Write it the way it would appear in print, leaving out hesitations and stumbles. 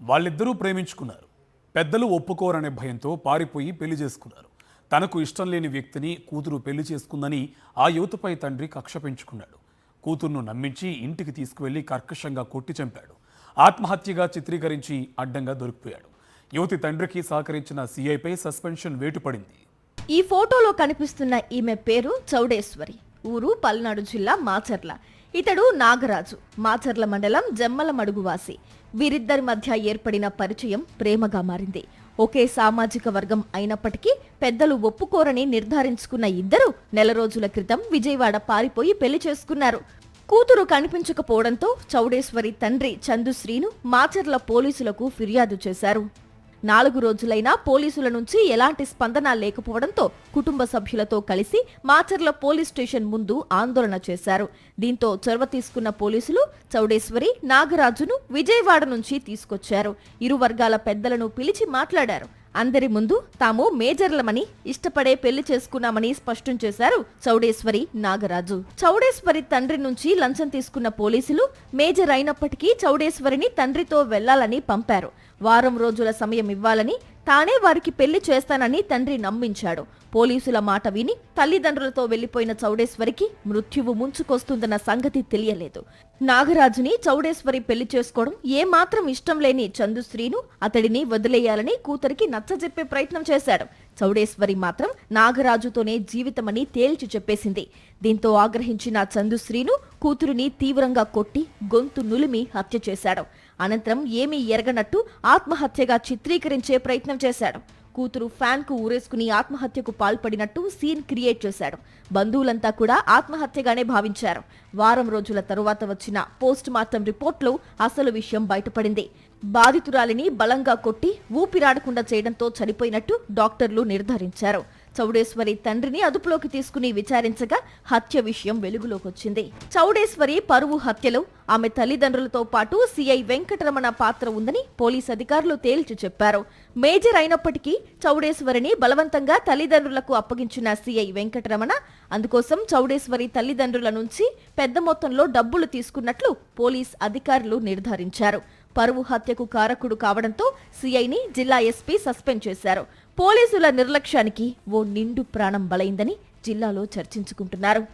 వాళ్ళిద్దరూ ప్రేమించుకున్నారు. పెద్దలు ఒప్పుకోరనే భయంతో పారిపోయి పెళ్లి చేసుకున్నారు. తనకు ఇష్టం లేని వ్యక్తిని కూతురు పెళ్లి చేసుకుందని ఆ యువతపై తండ్రి కక్ష పెంచుకున్నాడు. కూతుర్ను నమ్మించి ఇంటికి తీసుకువెళ్లి కర్కశంగా కొట్టి చంపాడు. ఆత్మహత్యగా చిత్రీకరించి అడ్డంగా దొరికిపోయాడు. యువతి తండ్రికి సహకరించిన సీఐపై సస్పెన్షన్ వేటు పడింది. ఈ ఫోటోలో కనిపిస్తున్న ఈమె పేరు చౌడేశ్వరి. ఊరు పల్నాడు జిల్లా మాచర్ల. ఇతడు నాగరాజు, మాచర్ల మండలం జమ్మలమడుగువాసి. వీరిద్దరి మధ్య ఏర్పడిన పరిచయం ప్రేమగా మారింది. ఒకే సామాజిక వర్గం అయినప్పటికీ పెద్దలు ఒప్పుకోరని నిర్ధారించుకున్న ఇద్దరు నెల రోజుల క్రితం విజయవాడ పారిపోయి పెళ్లి చేసుకున్నారు. కూతురు కనిపించకపోవడంతో చౌడేశ్వరి తండ్రి చందుశ్రీను మాచర్ల పోలీసులకు ఫిర్యాదు చేశారు. 4 రోజులైనా పోలీసుల నుంచి ఎలాంటి స్పందన లేకపోవడంతో కుటుంబ సభ్యులతో కలిసి మాచర్ల పోలీస్ స్టేషన్ ముందు ఆందోళన చేశారు. దీంతో చొరవ తీసుకున్న పోలీసులు చౌడేశ్వరి, నాగరాజును విజయవాడ నుంచి తీసుకొచ్చారు. ఇరు వర్గాల పెద్దలను పిలిచి మాట్లాడారు. అందరి ముందు తాము మేజర్లమని, ఇష్టపడే పెళ్లి చేసుకున్నామని స్పష్టం చేశారు చౌడేశ్వరి, నాగరాజు. చౌడేశ్వరి తండ్రి నుంచి లంచం తీసుకున్న పోలీసులు మేజర్ అయినప్పటికీ చౌడేశ్వరిని తండ్రితో వెళ్లాలని పంపారు. వారం రోజుల సమయం ఇవ్వాలని, తానే వారికి పెళ్లి చేస్తానని తండ్రి నమ్మించాడు. పోలీసుల మాట విని తల్లిదండ్రులతో వెళ్లిపోయిన చౌడేశ్వరికి మృత్యువు ముంచుకొస్తుందన్న సంగతి తెలియలేదు. నాగరాజుని చౌడేశ్వరి పెళ్లి చేసుకోవడం ఏమాత్రం ఇష్టం లేని చందుశ్రీను అతడిని వదిలేయాలని కూతురికి నచ్చజెప్పే ప్రయత్నం చేశాడు. చౌడేశ్వరి మాత్రం నాగరాజుతోనే జీవితమని తేల్చి చెప్పేసింది. దీంతో ఆగ్రహించిన చందుశ్రీను కూతురిని తీవ్రంగా కొట్టి గొంతు నులిమి హత్య చేశాడు. అనంతరం ఏమీ ఎరగనట్టు ఆత్మహత్యగా చిత్రీకరించే ప్రయత్నం చేశాడు. కూతురు ఫ్యాన్ కు ఊరేసుకుని ఆత్మహత్యకు పాల్పడినట్టు సీన్ క్రియేట్ చేశాడు. బంధువులంతా కూడా ఆత్మహత్యగానే భావించారు. వారం రోజుల తరువాత వచ్చిన పోస్ట్ మార్టం రిపోర్ట్లో అసలు విషయం బయటపడింది. బాధితురాలిని బలంగా కొట్టి ఊపిరాడకుండా చేయడంతో చనిపోయినట్టు డాక్టర్లు నిర్ధారించారు. చౌడేశ్వరి తండ్రిని అదుపులోకి తీసుకుని విచారించగా హత్య విషయం వెలుగులోకొచ్చింది. చౌడేశ్వరి పరువు హత్యలో ఆమె తల్లిదండ్రులతో పాటు సిఐ వెంకటరమణ పాత్ర ఉందని పోలీస్ అధికారులు తేల్చి చెప్పారు. మేజర్ అయినప్పటికీ చౌడేశ్వరిని బలవంతంగా తల్లిదండ్రులకు అప్పగించిన సిఐ వెంకటరమణ అందుకోసం చౌడేశ్వరి తల్లిదండ్రుల నుంచి పెద్ద మొత్తంలో డబ్బులు తీసుకున్నట్లు పోలీస్ అధికారులు నిర్ధారించారు. పరువు హత్యకు కారకుడు కావడంతో సిఐని జిల్లా ఎస్పీ సస్పెండ్ చేశారు. పోలీసుల నిర్లక్ష్యానికి ఓ నిండు ప్రాణం బలైందని జిల్లాలో చర్చించుకుంటున్నారు.